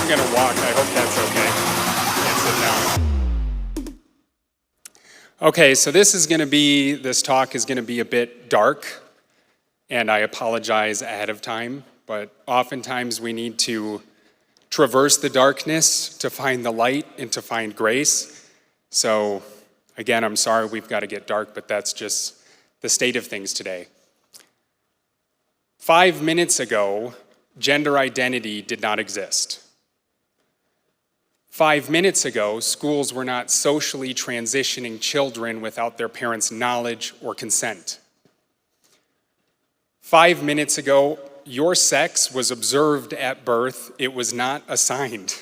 I'm gonna walk. I hope that's okay. Can't sit down. Okay, so this talk is gonna be a bit dark, and I apologize ahead of time, but oftentimes we need to traverse the darkness to find the light and to find grace. So again, I'm sorry we've got to get dark, but that's just the state of things today. 5 minutes ago, gender identity did not exist. 5 minutes ago, schools were not socially transitioning children without their parents' knowledge or consent. 5 minutes ago, your sex was observed at birth, it was not assigned.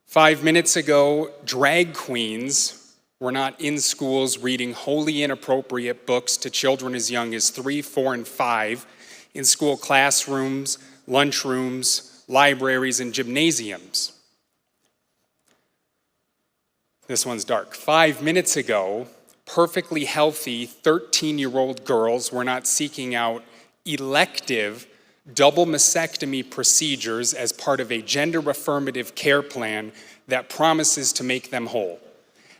5 minutes ago, drag queens were not in schools reading wholly inappropriate books to children as young as 3, 4, and 5 in school classrooms, lunchrooms, libraries, and gymnasiums. This one's dark. 5 minutes ago, perfectly healthy 13-year-old girls were not seeking out elective double mastectomy procedures as part of a gender-affirmative care plan that promises to make them whole,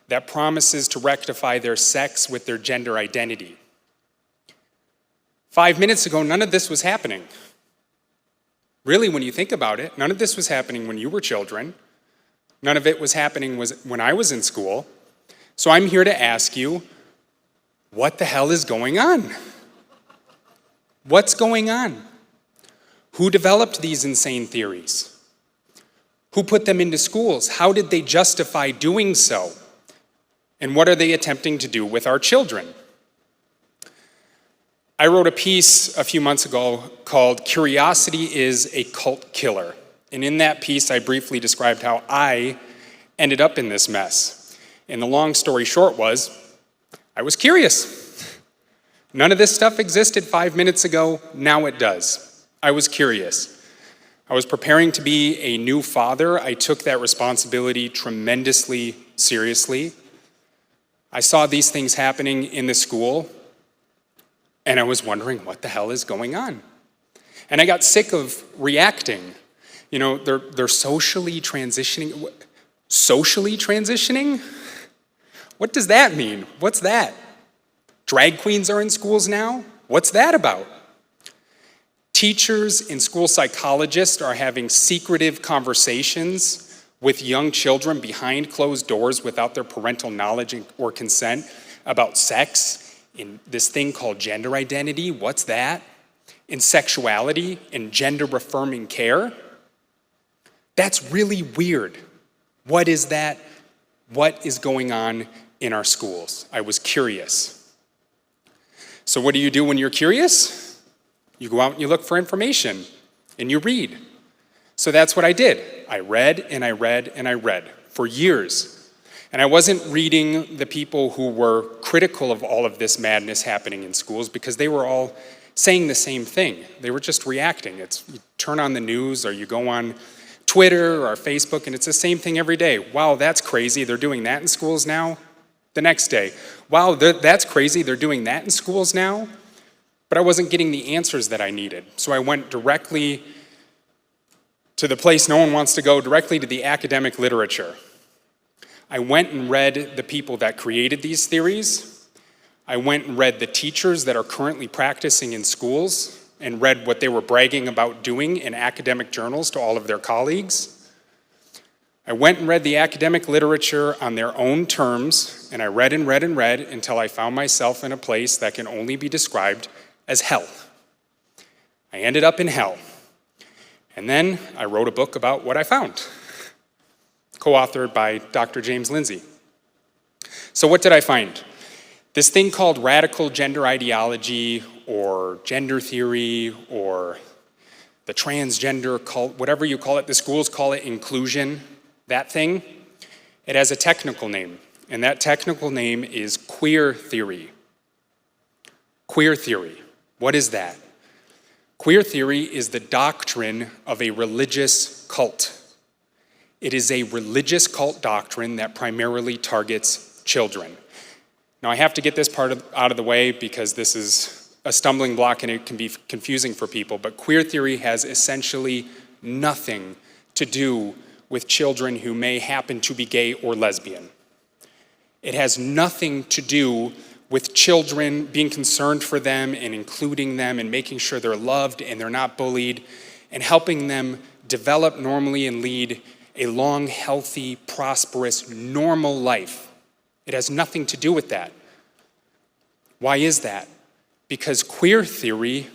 that promises to rectify their sex with their gender identity. 5 minutes ago, none of this was happening. Really, when you think about it, none of this was happening when you were children. None of it was happening when I was in school. So I'm here to ask you, what the hell is going on? What's going on? Who developed these insane theories? Who put them into schools? How did they justify doing so? And what are they attempting to do with our children? I wrote a piece a few months ago called "Curiosity is a Cult Killer." And in that piece, I briefly described how I ended up in this mess. And the long story short was, I was curious. None of this stuff existed 5 minutes ago, now it does. I was curious. I was preparing to be a new father. I took that responsibility tremendously seriously. I saw these things happening in the school, and I was wondering what the hell is going on. And I got sick of reacting. You know, they're socially transitioning. Socially transitioning? What does that mean? What's that? Drag queens are in schools now? What's that about? Teachers and school psychologists are having secretive conversations with young children behind closed doors without their parental knowledge or consent about sex in this thing called gender identity. What's that? In sexuality and gender-affirming care? That's really weird. What is that? What is going on in our schools? I was curious. So what do you do when you're curious? You go out and you look for information and you read. So that's what I did. I read and I read and I read for years. And I wasn't reading the people who were critical of all of this madness happening in schools because they were all saying the same thing. They were just reacting. It's you turn on the news or you go on Twitter or Facebook and it's the same thing every day. Wow, that's crazy. They're doing that in schools now. The next day, wow, that's crazy, they're doing that in schools now? But I wasn't getting the answers that I needed. So I went directly to the place no one wants to go, directly to the academic literature. I went and read the people that created these theories. I went and read the teachers that are currently practicing in schools and read what they were bragging about doing in academic journals to all of their colleagues. I went and read the academic literature on their own terms, and I read and read and read until I found myself in a place that can only be described as hell. I ended up in hell. And then I wrote a book about what I found, co-authored by Dr. James Lindsay. So what did I find? This thing called radical gender ideology or gender theory or the transgender cult, whatever you call it, the schools call it inclusion. That thing, it has a technical name, and that technical name is queer theory. Queer theory, what is that? Queer theory is the doctrine of a religious cult. It is a religious cult doctrine that primarily targets children. Now I have to get this part out of the way because this is a stumbling block and it can be confusing for people, but queer theory has essentially nothing to do with children who may happen to be gay or lesbian. It has nothing to do with children, being concerned for them and including them and making sure they're loved and they're not bullied and helping them develop normally and lead a long, healthy, prosperous, normal life. It has nothing to do with that. Why is that? Because queer theory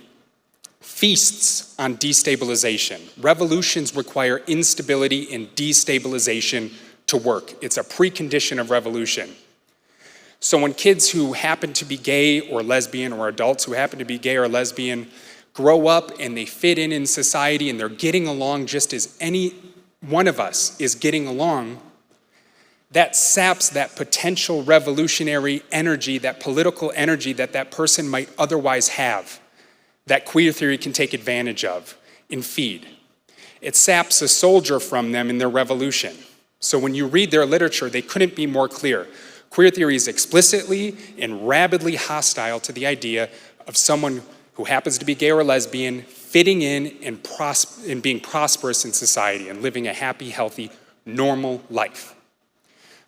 feasts on destabilization. Revolutions require instability and destabilization to work. It's a precondition of revolution. So when kids who happen to be gay or lesbian, or adults who happen to be gay or lesbian, grow up and they fit in society and they're getting along just as any one of us is getting along, that saps that potential revolutionary energy, that political energy that person might otherwise have, that queer theory can take advantage of and feed. It saps a soldier from them in their revolution. So when you read their literature, they couldn't be more clear. Queer theory is explicitly and rabidly hostile to the idea of someone who happens to be gay or lesbian fitting in and being prosperous in society and living a happy, healthy, normal life.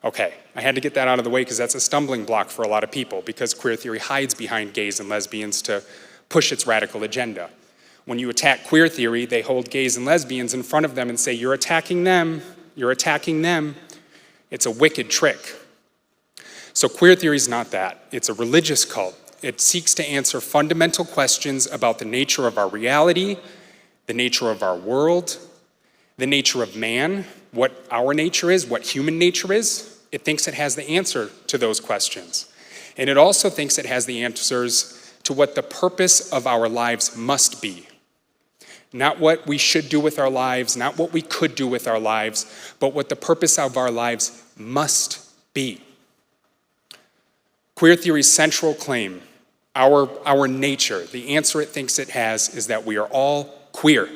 Okay, I had to get that out of the way because that's a stumbling block for a lot of people, because queer theory hides behind gays and lesbians to push its radical agenda. When you attack queer theory, they hold gays and lesbians in front of them and say, "You're attacking them, you're attacking them." It's a wicked trick. So queer theory is not that. It's a religious cult. It seeks to answer fundamental questions about the nature of our reality, the nature of our world, the nature of man, what our nature is, what human nature is. It thinks it has the answer to those questions. And it also thinks it has the answers to what the purpose of our lives must be. Not what we should do with our lives, not what we could do with our lives, but what the purpose of our lives must be. Queer theory's central claim, our nature, the answer it thinks it has, is that we are all queer.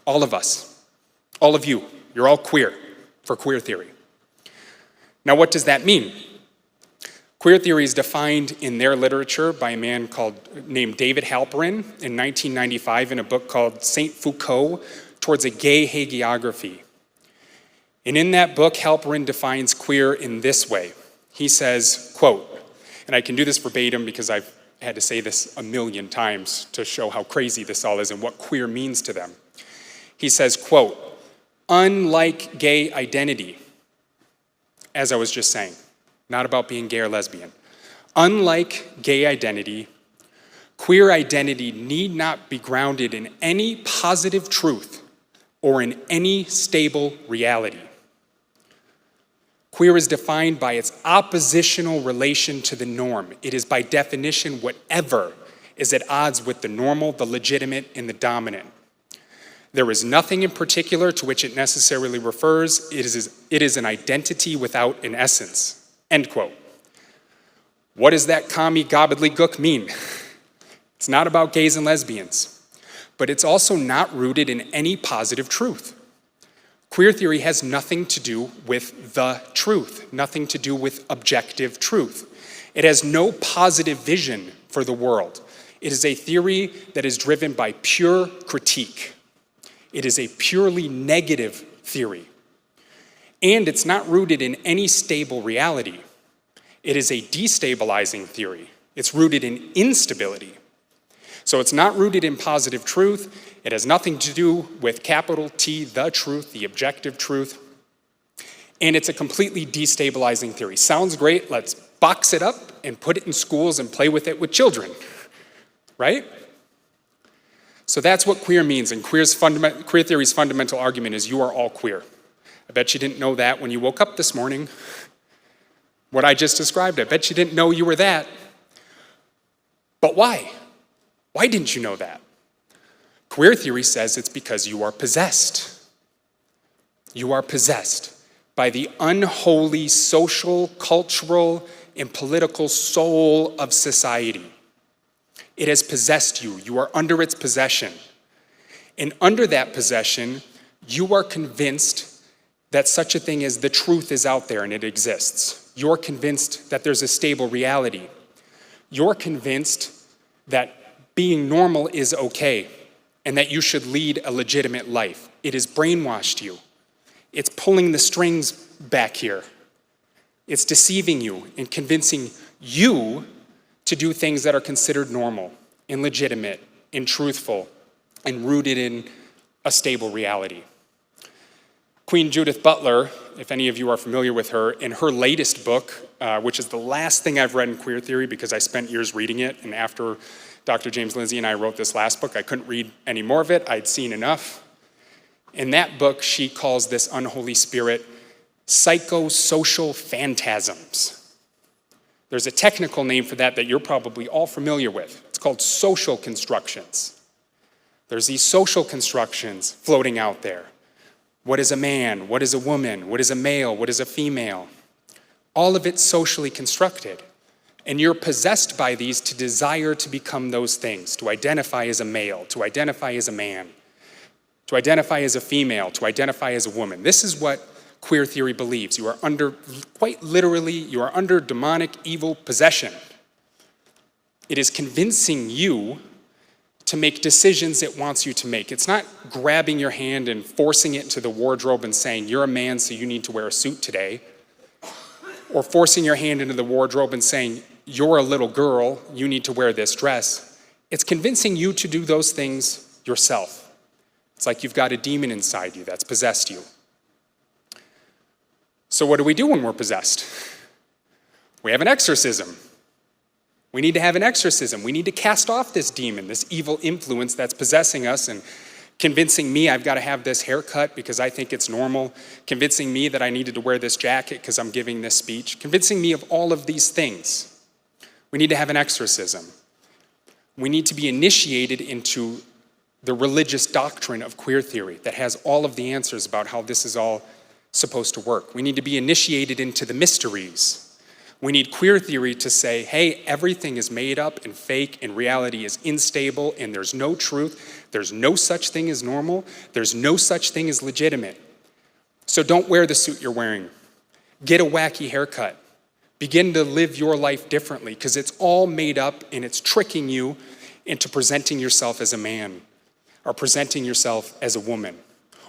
All of us. All of you. You're all queer for queer theory. Now, what does that mean? Queer theory is defined in their literature by a man named David Halperin in 1995 in a book called Saint Foucault, Towards a Gay Hagiography. And in that book, Halperin defines queer in this way. He says, quote, and I can do this verbatim because I've had to say this a million times to show how crazy this all is and what queer means to them. He says, quote, "Unlike gay identity," as I was just saying, not about being gay or lesbian. Unlike gay identity, queer identity need not be grounded in any positive truth or in any stable reality. Queer is defined by its oppositional relation to the norm. It is by definition whatever is at odds with the normal, the legitimate, and the dominant. There is nothing in particular to which it necessarily refers. It is an identity without an essence. End quote. What does that commie gobbledygook mean? It's not about gays and lesbians, but it's also not rooted in any positive truth. Queer theory has nothing to do with the truth, nothing to do with objective truth. It has no positive vision for the world. It is a theory that is driven by pure critique. It is a purely negative theory. And it's not rooted in any stable reality. It is a destabilizing theory. It's rooted in instability. So it's not rooted in positive truth. It has nothing to do with capital T, the truth, the objective truth. And it's a completely destabilizing theory. Sounds great. Let's box it up and put it in schools and play with it with children, right? So that's what queer means. And queer theory's fundamental argument is you are all queer. I bet you didn't know that when you woke up this morning. What I just described, I bet you didn't know you were that. But why? Why didn't you know that? Queer theory says it's because you are possessed. You are possessed by the unholy social, cultural, and political soul of society. It has possessed you. You are under its possession. And under that possession, you are convinced that such a thing as the truth is out there and it exists. You're convinced that there's a stable reality. You're convinced that being normal is okay and that you should lead a legitimate life. It has brainwashed you. It's pulling the strings back here. It's deceiving you and convincing you to do things that are considered normal and legitimate and truthful and rooted in a stable reality. Queen Judith Butler, if any of you are familiar with her, in her latest book, which is the last thing I've read in queer theory because I spent years reading it, and after Dr. James Lindsay and I wrote this last book, I couldn't read any more of it. I'd seen enough. In that book, she calls this unholy spirit psychosocial phantasms. There's a technical name for that you're probably all familiar with. It's called social constructions. There's these social constructions floating out there. What is a man? What is a woman? What is a male? What is a female? All of it socially constructed. And you're possessed by these to desire to become those things, to identify as a male, to identify as a man, to identify as a female, to identify as a woman. This is what queer theory believes. You are under, quite literally, you are under demonic evil possession. It is convincing you to make decisions it wants you to make. It's not grabbing your hand and forcing it into the wardrobe and saying, you're a man, so you need to wear a suit today. Or forcing your hand into the wardrobe and saying, you're a little girl, you need to wear this dress. It's convincing you to do those things yourself. It's like you've got a demon inside you that's possessed you. So what do we do when we're possessed? We have an exorcism. We need to have an exorcism. We need to cast off this demon, this evil influence that's possessing us and convincing me I've got to have this haircut because I think it's normal, convincing me that I needed to wear this jacket because I'm giving this speech, convincing me of all of these things. We need to have an exorcism. We need to be initiated into the religious doctrine of queer theory that has all of the answers about how this is all supposed to work. We need to be initiated into the mysteries. We need queer theory to say, hey, everything is made up and fake and reality is unstable and there's no truth. There's no such thing as normal. There's no such thing as legitimate. So don't wear the suit you're wearing. Get a wacky haircut. Begin to live your life differently because it's all made up and it's tricking you into presenting yourself as a man or presenting yourself as a woman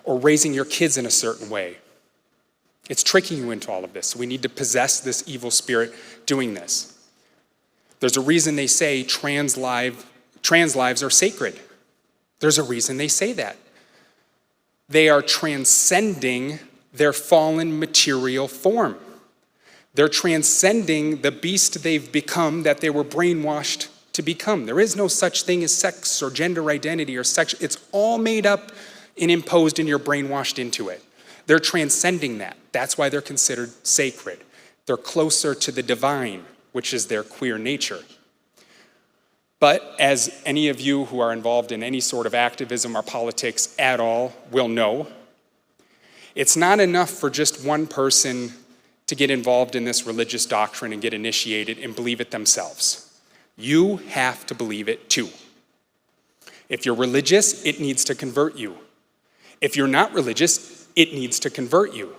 or raising your kids in a certain way. It's tricking you into all of this. So we need to possess this evil spirit doing this. There's a reason they say trans lives are sacred. There's a reason they say that. They are transcending their fallen material form. They're transcending the beast they've become that they were brainwashed to become. There is no such thing as sex or gender identity or sex. It's all made up and imposed and you're brainwashed into it. They're transcending that. That's why they're considered sacred. They're closer to the divine, which is their queer nature. But as any of you who are involved in any sort of activism or politics at all will know, it's not enough for just one person to get involved in this religious doctrine and get initiated and believe it themselves. You have to believe it too. If you're religious, it needs to convert you. If you're not religious, it needs to convert you.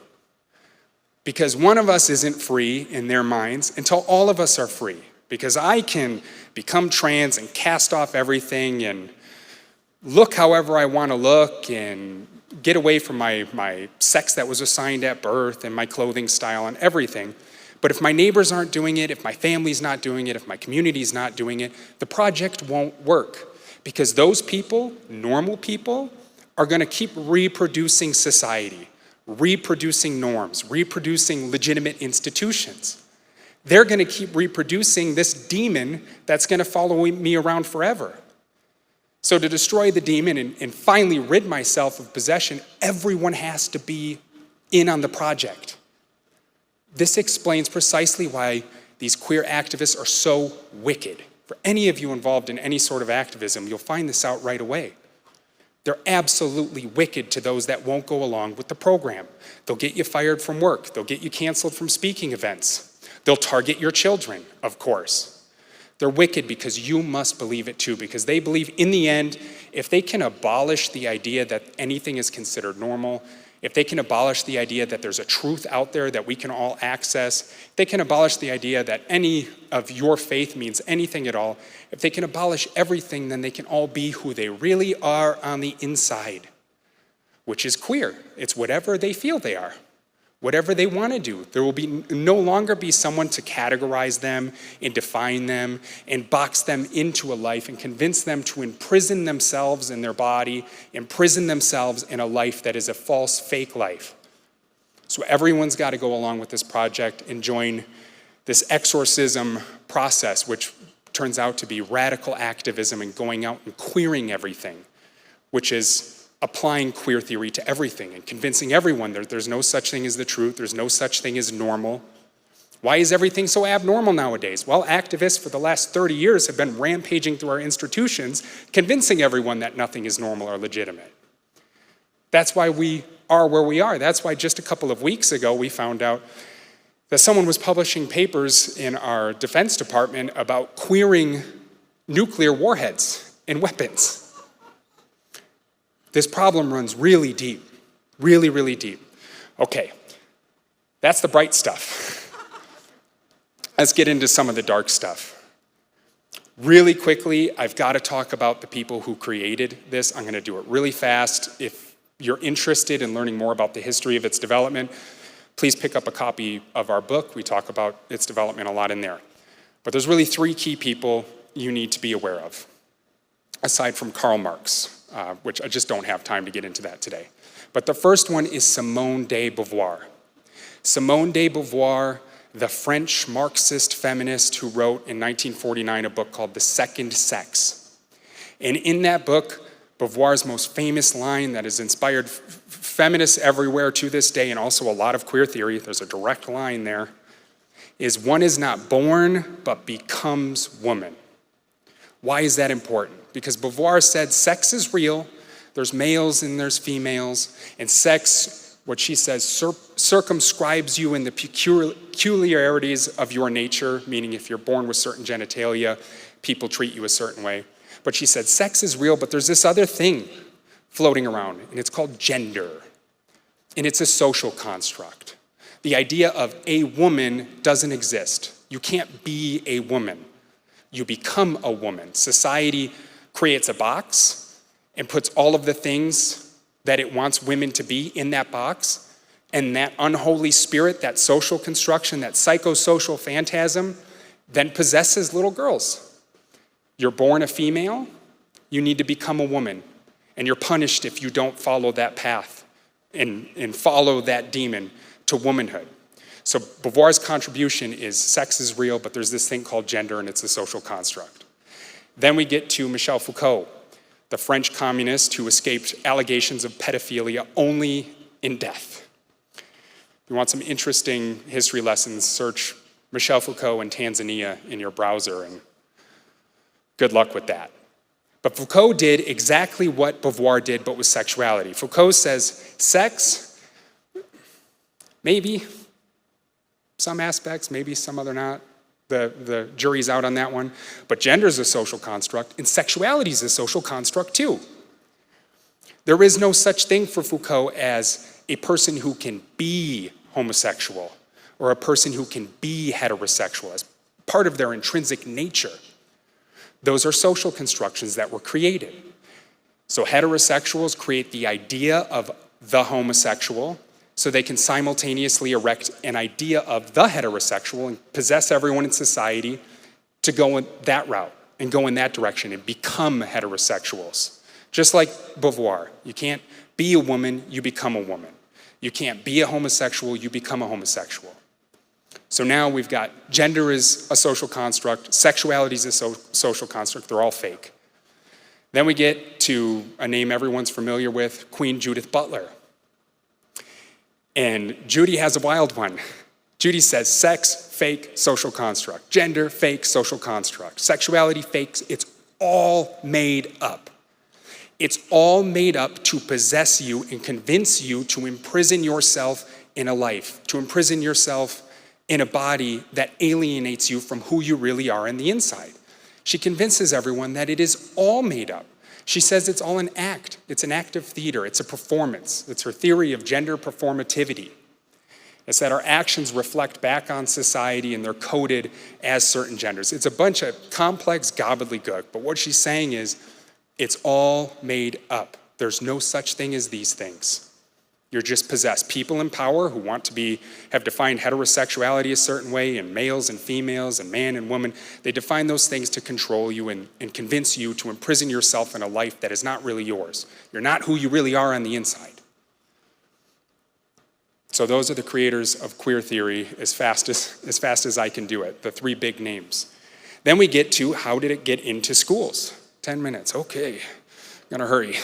Because one of us isn't free in their minds until all of us are free. Because I can become trans and cast off everything and look however I want to look and get away from my sex that was assigned at birth and my clothing style and everything. But if my neighbors aren't doing it, if my family's not doing it, if my community's not doing it, the project won't work. Because those people, normal people, are going to keep reproducing society, reproducing norms, reproducing legitimate institutions. They're going to keep reproducing this demon that's going to follow me around forever. So to destroy the demon and finally rid myself of possession, everyone has to be in on the project. This explains precisely why these queer activists are so wicked. For any of you involved in any sort of activism, you'll find this out right away. They're absolutely wicked to those that won't go along with the program. They'll get you fired from work. They'll get you canceled from speaking events. They'll target your children, of course. They're wicked because you must believe it too, because they believe in the end, if they can abolish the idea that anything is considered normal if they can abolish the idea that there's a truth out there that we can all access, if they can abolish the idea that any of your faith means anything at all, if they can abolish everything, then they can all be who they really are on the inside, which is queer. It's whatever they feel they are, whatever they want to do. There will be no longer be someone to categorize them and define them and box them into a life and convince them to imprison themselves in their body, imprison themselves in a life that is a false, fake life. So everyone's got to go along with this project and join this exorcism process, which turns out to be radical activism and going out and queering everything, which is applying queer theory to everything and convincing everyone that there's no such thing as the truth, there's no such thing as normal. Why is everything so abnormal nowadays? Well, activists for the last 30 years have been rampaging through our institutions, convincing everyone that nothing is normal or legitimate. That's why we are where we are. That's why just a couple of weeks ago we found out that someone was publishing papers in our Defense Department about queering nuclear warheads and weapons. This problem runs really deep, really, really deep. Okay, that's the bright stuff. Let's get into some of the dark stuff. Really quickly, I've got to talk about the people who created this. I'm going to do it really fast. If you're interested in learning more about the history of its development, please pick up a copy of our book. We talk about its development a lot in there. But there's really three key people you need to be aware of, aside from Karl Marx. Which I just don't have time to get into that today. But the first one is Simone de Beauvoir. Simone de Beauvoir, the French Marxist feminist who wrote in 1949 a book called The Second Sex. And in that book, Beauvoir's most famous line that has inspired feminists everywhere to this day, and also a lot of queer theory, there's a direct line there, is one is not born but becomes woman. Why is that important? Because Beauvoir said sex is real, there's males and there's females, and sex, what she says, circumscribes you in the peculiarities of your nature, meaning if you're born with certain genitalia, people treat you a certain way. But she said sex is real, but there's this other thing floating around, and it's called gender. And it's a social construct. The idea of a woman doesn't exist. You can't be a woman. You become a woman. Society creates a box and puts all of the things that it wants women to be in that box, and that unholy spirit, that social construction, that psychosocial phantasm, then possesses little girls. You're born a female, you need to become a woman, and you're punished if you don't follow that path and follow that demon to womanhood. So Beauvoir's contribution is sex is real, but there's this thing called gender, and it's a social construct. Then we get to Michel Foucault, the French communist who escaped allegations of pedophilia only in death. If you want some interesting history lessons, search Michel Foucault in Tanzania in your browser, and good luck with that. But Foucault did exactly what Beauvoir did, but with sexuality. Foucault says sex, maybe, some aspects, maybe some other not. The jury's out on that one. But gender is a social construct, and sexuality is a social construct too. There is no such thing for Foucault as a person who can be homosexual or a person who can be heterosexual as part of their intrinsic nature. Those are social constructions that were created. So heterosexuals create the idea of the homosexual, so they can simultaneously erect an idea of the heterosexual and possess everyone in society to go in that route and go in that direction and become heterosexuals. Just like Beauvoir, you can't be a woman, you become a woman. You can't be a homosexual, you become a homosexual. So now we've got gender is a social construct, sexuality is a social construct, they're all fake. Then we get to a name everyone's familiar with, Queen Judith Butler. And Judy has a wild one. Judy says sex, fake, social construct. Gender, fake, social construct. Sexuality, fake. It's all made up. It's all made up to possess you and convince you to imprison yourself in a life, to imprison yourself in a body that alienates you from who you really are on the inside. She convinces everyone that it is all made up. She says it's all an act. It's an act of theater. It's a performance. It's her theory of gender performativity. It's that our actions reflect back on society and they're coded as certain genders. It's a bunch of complex gobbledygook, but what she's saying is it's all made up. There's no such thing as these things. You're just possessed. People in power who want to have defined heterosexuality a certain way, and males and females and man and woman, they define those things to control you and convince you to imprison yourself in a life that is not really yours. You're not who you really are on the inside. So those are the creators of queer theory as fast as I can do it, the three big names. Then we get to how did it get into schools? 10 minutes, okay, gonna hurry.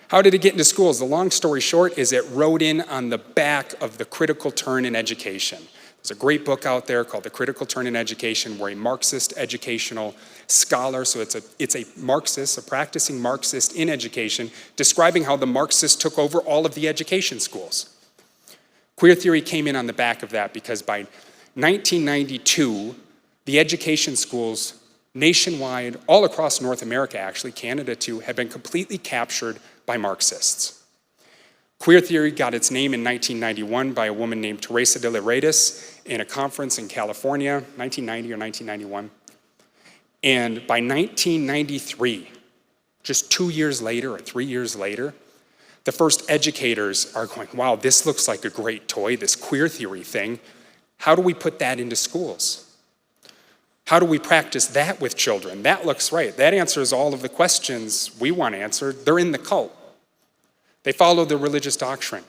How did it get into schools? The long story short is it rode in on the back of the critical turn in education. There's a great book out there called The Critical Turn in Education where a Marxist educational scholar, so it's a Marxist, a practicing Marxist in education, describing how the Marxists took over all of the education schools. Queer theory came in on the back of that because by 1992, the education schools nationwide, all across North America actually, Canada too, had been completely captured by Marxists. Queer theory got its name in 1991 by a woman named Teresa de Lauretis in a conference in California, 1990 or 1991. And by 1993, just 2 years later or 3 years later, the first educators are going, wow, this looks like a great toy, this queer theory thing. How do we put that into schools? How do we practice that with children? That looks right. That answers all of the questions we want answered. They're in the cult. They follow the religious doctrine.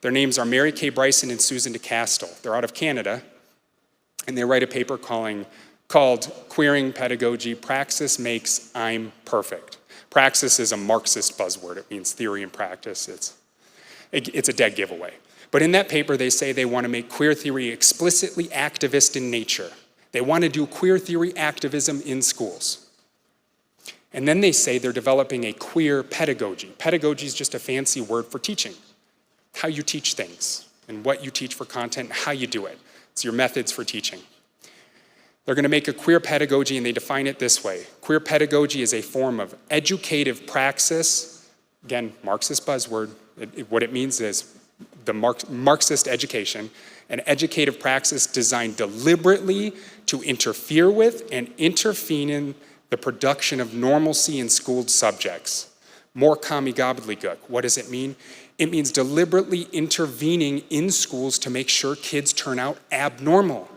Their names are Mary Kay Bryson and Susan DeCastle. They're out of Canada, and they write a paper called Queering Pedagogy, Praxis Makes I'm Perfect. Praxis is a Marxist buzzword. It means theory and practice. It's a dead giveaway. But in that paper, they say they want to make queer theory explicitly activist in nature. They want to do queer theory activism in schools. And then they say they're developing a queer pedagogy. Pedagogy is just a fancy word for teaching. How you teach things and what you teach for content, how you do it. It's your methods for teaching. They're going to make a queer pedagogy and they define it this way. Queer pedagogy is a form of educative praxis. Again, Marxist buzzword. What it means is the Marxist education, an educative praxis designed deliberately to interfere with and intervene in the production of normalcy in schooled subjects. More commie gobbledygook. What does it mean? It means deliberately intervening in schools to make sure kids turn out abnormal,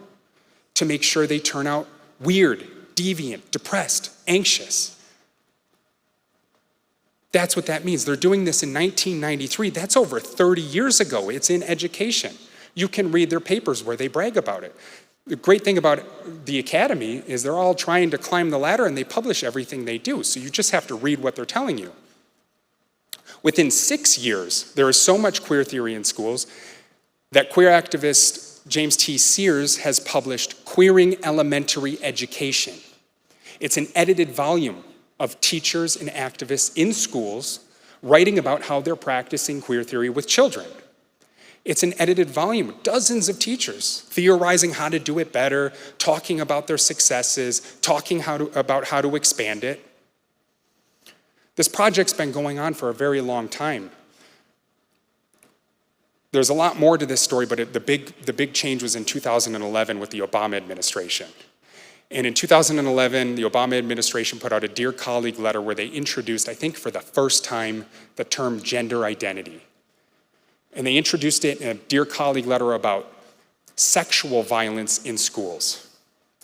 to make sure they turn out weird, deviant, depressed, anxious. That's what that means. They're doing this in 1993. That's over 30 years ago. It's in education. You can read their papers where they brag about it. The great thing about the academy is they're all trying to climb the ladder and they publish everything they do. So you just have to read what they're telling you. Within 6 years, there is so much queer theory in schools that queer activist James T. Sears has published Queering Elementary Education. It's an edited volume of teachers and activists in schools writing about how they're practicing queer theory with children. It's an edited volume, dozens of teachers theorizing how to do it better, talking about their successes, talking about how to expand it. This project's been going on for a very long time. There's a lot more to this story, but the big change was in 2011 with the Obama administration. And in 2011, the Obama administration put out a Dear Colleague letter where they introduced, I think for the first time, the term gender identity. And they introduced it in a Dear Colleague letter about sexual violence in schools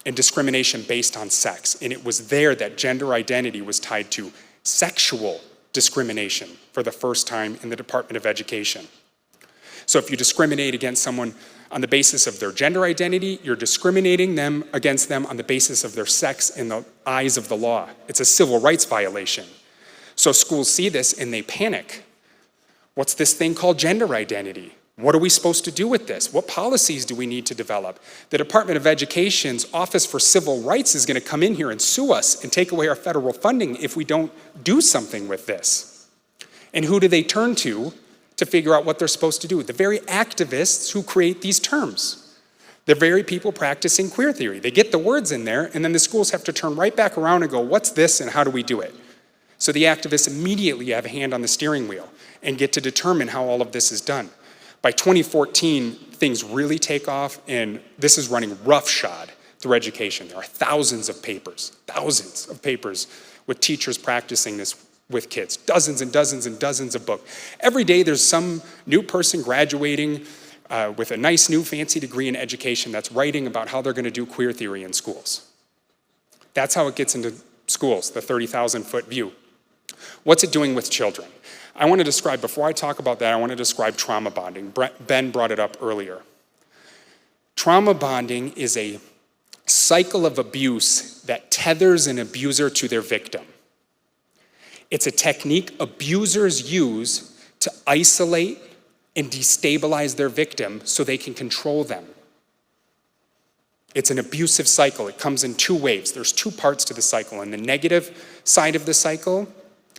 and discrimination based on sex. And it was there that gender identity was tied to sexual discrimination for the first time in the Department of Education. So if you discriminate against someone on the basis of their gender identity, you're discriminating against them on the basis of their sex in the eyes of the law. It's a civil rights violation. So schools see this and they panic. What's this thing called gender identity? What are we supposed to do with this? What policies do we need to develop? The Department of Education's Office for Civil Rights is going to come in here and sue us and take away our federal funding if we don't do something with this. And who do they turn to figure out what they're supposed to do? The very activists who create these terms. The very people practicing queer theory. They get the words in there, and then the schools have to turn right back around and go, what's this and how do we do it? So the activists immediately have a hand on the steering wheel and get to determine how all of this is done. By 2014, things really take off, and this is running roughshod through education. There are thousands of papers with teachers practicing this with kids, dozens and dozens and dozens of books. Every day there's some new person graduating with a nice new fancy degree in education that's writing about how they're going to do queer theory in schools. That's how it gets into schools, the 30,000-foot view. What's it doing with children? I want to describe, before I talk about that, I want to describe trauma bonding. Ben brought it up earlier. Trauma bonding is a cycle of abuse that tethers an abuser to their victim. It's a technique abusers use to isolate and destabilize their victim so they can control them. It's an abusive cycle. It comes in two waves. There's two parts to the cycle. On the negative side of the cycle,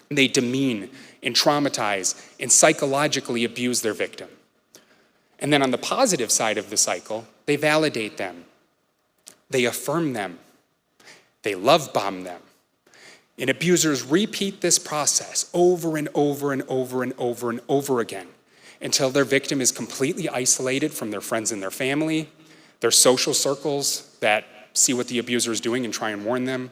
they demean and traumatize and psychologically abuse their victim. And then on the positive side of the cycle, they validate them. They affirm them. They love bomb them. And abusers repeat this process over and over and over and over and over again until their victim is completely isolated from their friends and their family, their social circles that see what the abuser is doing and try and warn them.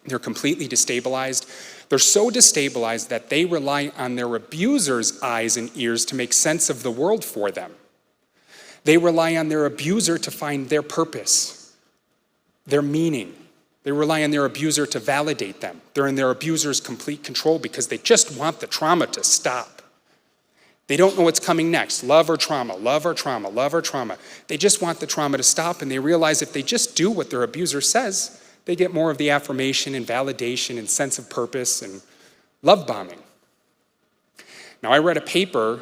They're completely destabilized. They're so destabilized that they rely on their abuser's eyes and ears to make sense of the world for them. They rely on their abuser to find their purpose, their meaning. They rely on their abuser to validate them. They're in their abuser's complete control because they just want the trauma to stop. They don't know what's coming next, love or trauma, love or trauma, love or trauma. They just want the trauma to stop, and they realize if they just do what their abuser says, they get more of the affirmation and validation and sense of purpose and love bombing. Now, I read a paper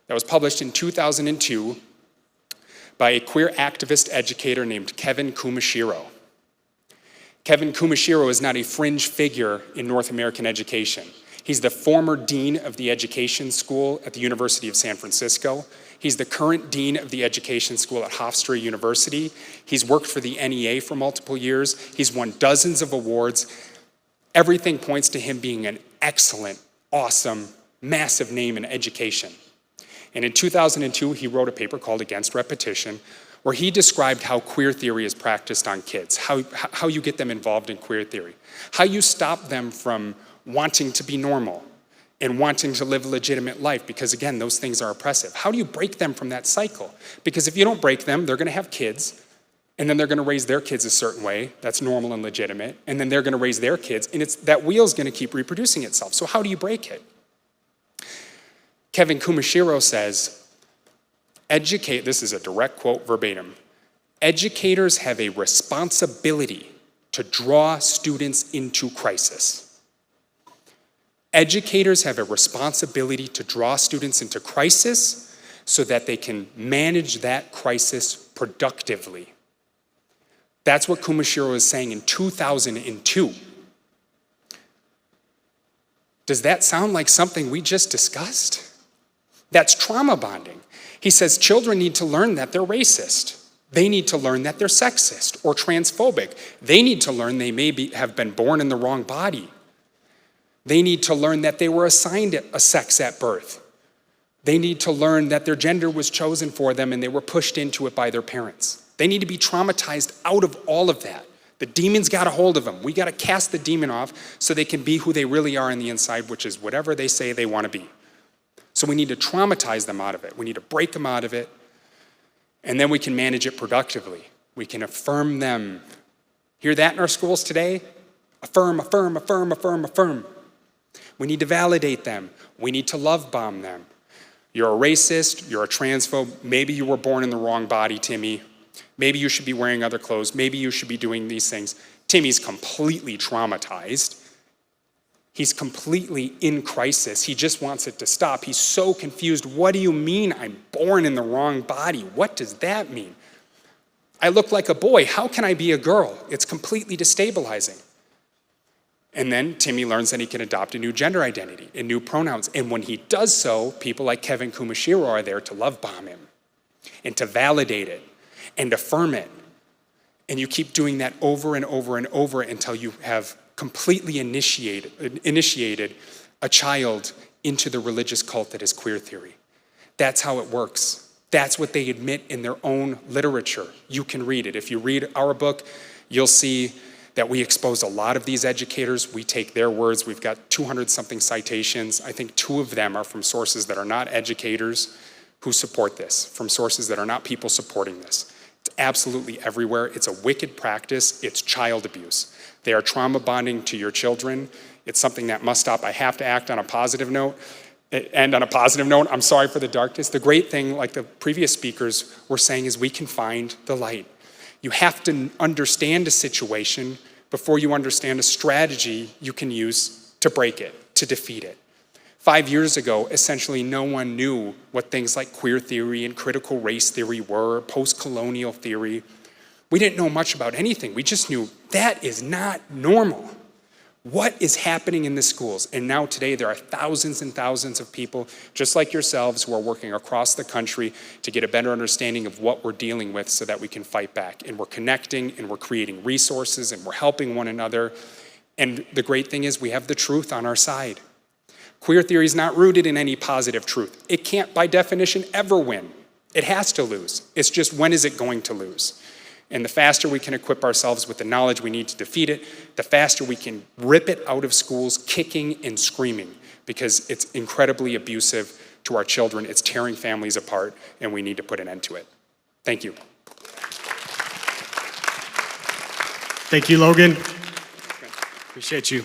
that was published in 2002 by a queer activist educator named Kevin Kumashiro. Kevin Kumashiro is not a fringe figure in North American education. He's the former dean of the education school at the University of San Francisco. He's the current dean of the education school at Hofstra University. He's worked for the NEA for multiple years. He's won dozens of awards. Everything points to him being an excellent, awesome, massive name in education. And in 2002, he wrote a paper called Against Repetition, where he described how queer theory is practiced on kids, how you get them involved in queer theory, how you stop them from wanting to be normal and wanting to live a legitimate life, because again, those things are oppressive. How do you break them from that cycle? Because if you don't break them, they're gonna have kids, and then they're gonna raise their kids a certain way that's normal and legitimate, and then they're gonna raise their kids, and that wheel's gonna keep reproducing itself. So how do you break it? Kevin Kumashiro says, this is a direct quote verbatim, educators have a responsibility to draw students into crisis. Educators have a responsibility to draw students into crisis so that they can manage that crisis productively. That's what Kumashiro is saying in 2002. Does that sound like something we just discussed? That's trauma bonding. He says children need to learn that they're racist. They need to learn that they're sexist or transphobic. They need to learn they may have been born in the wrong body. They need to learn that they were assigned a sex at birth. They need to learn that their gender was chosen for them and they were pushed into it by their parents. They need to be traumatized out of all of that. The demon's got a hold of them. We got to cast the demon off so they can be who they really are on the inside, which is whatever they say they want to be. So we need to traumatize them out of it. We need to break them out of it, and then we can manage it productively. We can affirm them. Hear that in our schools today? Affirm, affirm, affirm, affirm, affirm. We need to validate them. We need to love bomb them. You're a racist, you're a transphobe, maybe you were born in the wrong body, Timmy. Maybe you should be wearing other clothes. Maybe you should be doing these things. Timmy's completely traumatized. He's completely in crisis. He just wants it to stop. He's so confused. What do you mean I'm born in the wrong body? What does that mean? I look like a boy. How can I be a girl? It's completely destabilizing. And then Timmy learns that he can adopt a new gender identity and new pronouns. And when he does so, people like Kevin Kumashiro are there to love bomb him and to validate it and affirm it. And you keep doing that over and over and over until you have completely initiated a child into the religious cult that is queer theory. That's how it works. That's what they admit in their own literature. You can read it. If you read our book, you'll see that we expose a lot of these educators. We take their words. We've got 200-something citations. I think 2 of them are from sources that are not educators who support this, from sources that are not people supporting this. It's absolutely everywhere. It's a wicked practice. It's child abuse. They are trauma bonding to your children. It's something that must stop. I have to act on a positive note. And on a positive note, I'm sorry for the darkness. The great thing, like the previous speakers were saying, is we can find the light. You have to understand a situation before you understand a strategy you can use to break it, to defeat it. 5 years ago, essentially no one knew what things like queer theory and critical race theory were, post-colonial theory. We didn't know much about anything. We just knew that is not normal. What is happening in the schools? And now today there are thousands and thousands of people just like yourselves who are working across the country to get a better understanding of what we're dealing with so that we can fight back. And we're connecting and we're creating resources and we're helping one another. And the great thing is we have the truth on our side. Queer theory is not rooted in any positive truth. It can't, by definition, ever win. It has to lose. It's just, when is it going to lose? And the faster we can equip ourselves with the knowledge we need to defeat it, the faster we can rip it out of schools kicking and screaming, because it's incredibly abusive to our children. It's tearing families apart, and we need to put an end to it. Thank you. Thank you, Logan. Appreciate you.